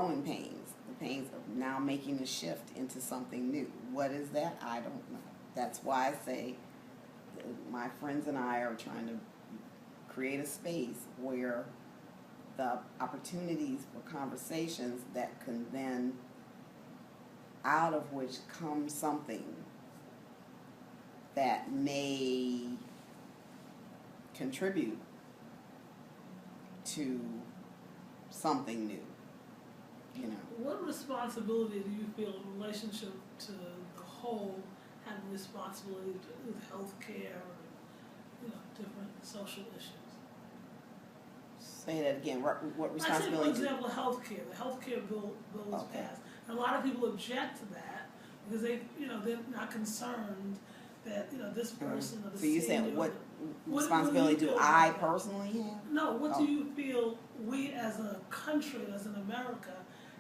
growing pains, the pains of now making a shift into something new. What is that? I don't know. That's why I say my friends and I are trying to create a space where the opportunities for conversations that can then, out of which comes something that may contribute to something new, you know. What responsibility do you feel in relationship to the whole having responsibility with health care or, different social issues? Say that again. What responsibility? I say, for example, health care. The health care bill was passed. And a lot of people object to that because they're not concerned that, this person or the So you're saying what responsibility do I personally have? No, what do you feel we as a country, as in America,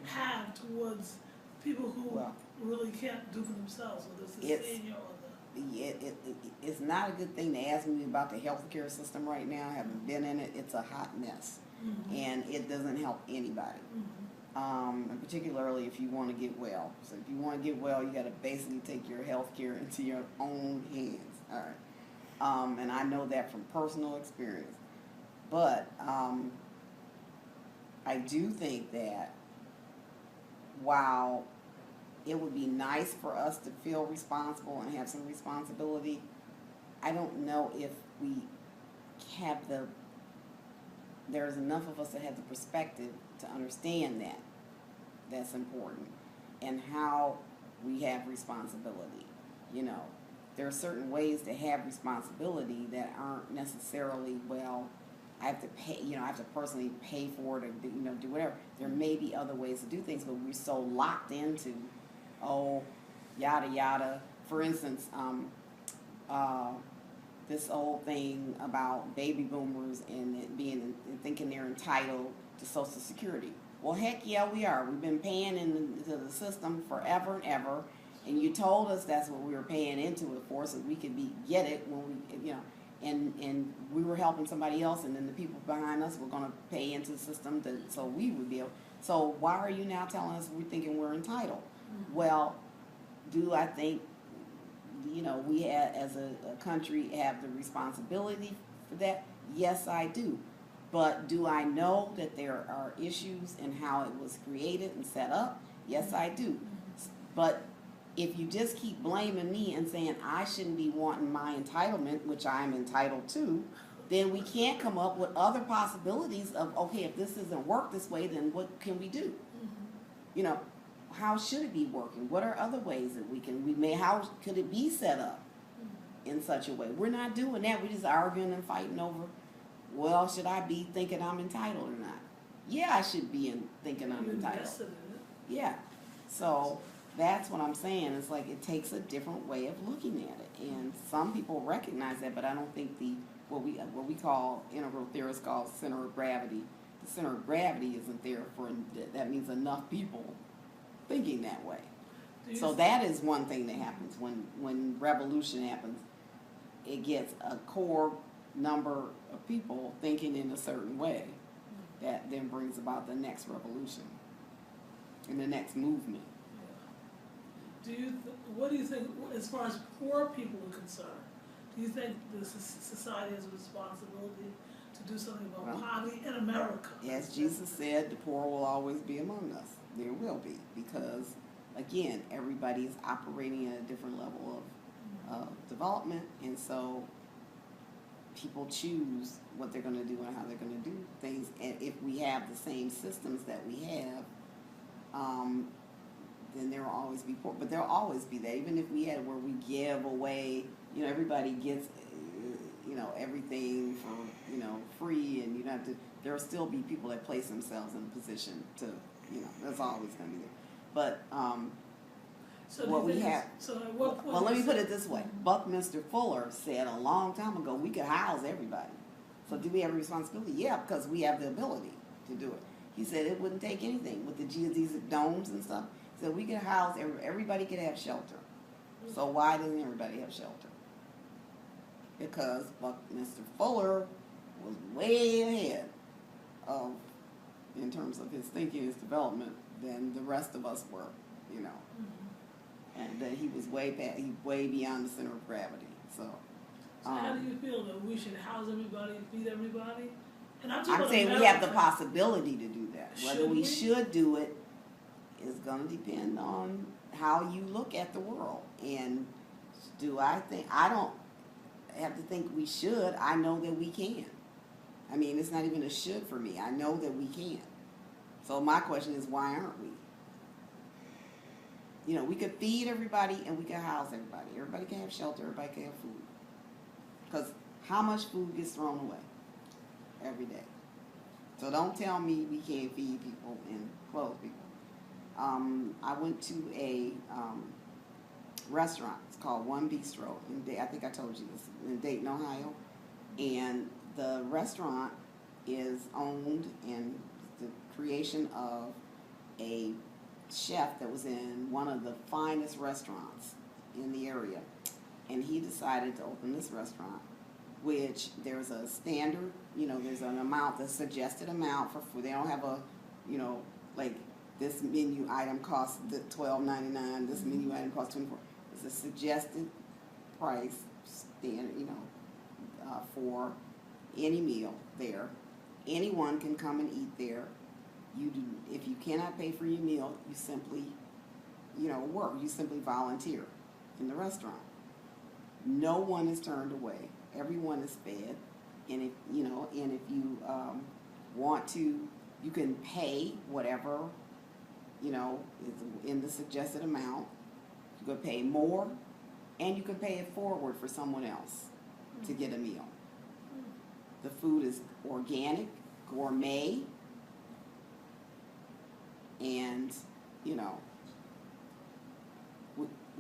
have towards people who really can't do for themselves, whether it's the senior or it's not a good thing to ask me about the healthcare system right now. I haven't been in it. It's a hot mess, and it doesn't help anybody. And particularly if you want to get well. So if you want to get well, you got to basically take your healthcare into your own hands. All right, and I know that from personal experience. But I do think that while it would be nice for us to feel responsible and have some responsibility, I don't know if we have there's enough of us that have the perspective to understand that that's important and how we have responsibility. There are certain ways to have responsibility that aren't necessarily, I have to pay, I have to personally pay for it or do whatever. There may be other ways to do things, but we're so locked into yada yada. For instance, this old thing about baby boomers and it thinking they're entitled to Social Security. Well, heck yeah, we are. We've been paying into the system forever and ever, and you told us that's what we were paying into it for, so we could get it when we, and we were helping somebody else, and then the people behind us were going to pay into the system so we would be able. So why are you now telling us we're thinking we're entitled? Well, do I think, we as a country have the responsibility for that? Yes, I do. But do I know that there are issues in how it was created and set up? Yes, I do. But if you just keep blaming me and saying I shouldn't be wanting my entitlement, which I am entitled to, then we can't come up with other possibilities of, okay, if this doesn't work this way, then what can we do? How should it be working? What are other ways that how could it be set up in such a way? We're not doing that. We're just arguing and fighting over, should I be thinking I'm entitled or not? Yeah, I should be thinking I'm entitled. Yeah. So that's what I'm saying. It's like it takes a different way of looking at it. And some people recognize that, but I don't think what we call, integral theorists call center of gravity. The center of gravity isn't there that means enough people thinking that way. So that is one thing that happens when revolution happens. It gets a core number of people thinking in a certain way that then brings about the next revolution and the next movement. What do you think as far as poor people are concerned? Do you think the society has a responsibility to do something about poverty in America? As Jesus said, the poor will always be among us. There will be, because again, everybody is operating at a different level of development, and so people choose what they're going to do and how they're going to do things. And if we have the same systems that we have, then there will always be poor. But there will always be that. Even if we had where we give away, everybody gets, everything for, free, and you don't have to. There will still be people that place themselves in a position to, that's always going to be there. But what we have. So at what point? Well, let me put it this way. Buckminster Fuller said a long time ago we could house everybody. So do we have a responsibility? Yeah, because we have the ability to do it. He said it wouldn't take anything with the geodesic domes and stuff. He said we could house everybody could have shelter. So why doesn't everybody have shelter? Because Buckminster Fuller was way ahead of in terms of his thinking, his development, than the rest of us were, you know. And that he was way beyond the center of gravity. So how do you feel that we should house everybody and feed everybody? And I'm saying we have the possibility to do that. Whether we Should should do it is going to depend on how you look at the world. And I don't have to think we should. I know that we can. I mean, it's not even a should for me. I know that we can. So my question is, why aren't we? You know, we could feed everybody and we could house everybody. Everybody can have shelter. Everybody can have food. Because how much food gets thrown away every day? So don't tell me we can't feed people and clothe people. I went to a restaurant. It's called One Bistro. I think I told you this, in Dayton, Ohio. And the restaurant is owned and the creation of a chef that was in one of the finest restaurants in the area. And he decided to open this restaurant, which there's a standard, you know, there's an amount, the suggested amount for food. They don't have a, you know, like this menu item costs $12.99, this menu item costs $24. It's a suggested price standard, you know, for any meal there. Anyone can come and eat there. If you cannot pay for your meal, you simply, you know, work. You simply volunteer in the restaurant. No one is turned away. Everyone is fed, and if you want to, you can pay whatever, you know, is in the suggested amount. You could pay more, and you can pay it forward for someone else to get a meal. The food is organic, gourmet, and, you know,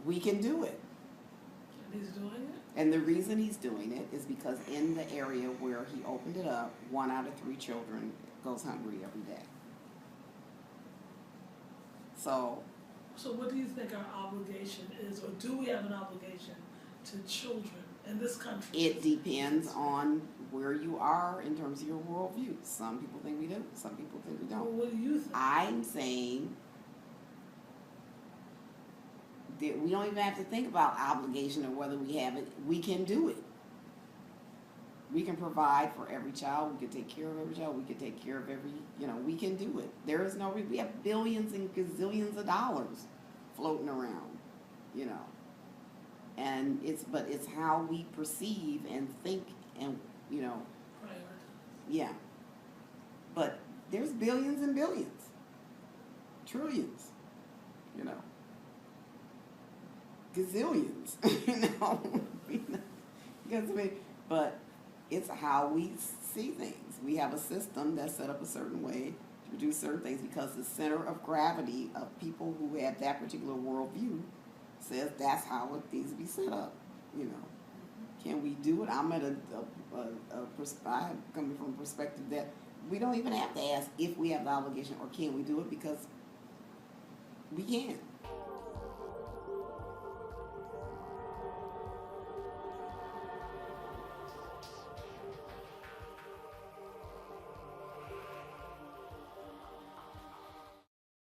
we can do it. And he's doing it? And the reason he's doing it is because in the area where he opened it up, 1 out of 3 children goes hungry every day. So what do you think our obligation is, or do we have an obligation to children in this country? it depends on where you are in terms of your worldview. Some people think we do, some people think we Well, don't. what do you think? I'm saying that we don't even have to think about obligation or whether we have it. We can do it. We can provide for every child. We can take care of every child. We can take care of every, you know, we can do it. There is no, we have billions and gazillions of dollars floating around, you know. And it's how we perceive and think and, you know, Prioritize. yeah. But there's billions and billions, trillions, you know, gazillions, but it's how we see things. We have a system that's set up a certain way to produce certain things because the center of gravity of people who have that particular worldview says that's how it needs to be set up, you know. Can we do it? I'm at I'm coming from a perspective that we don't even have to ask if we have the obligation or can we do it, because we can.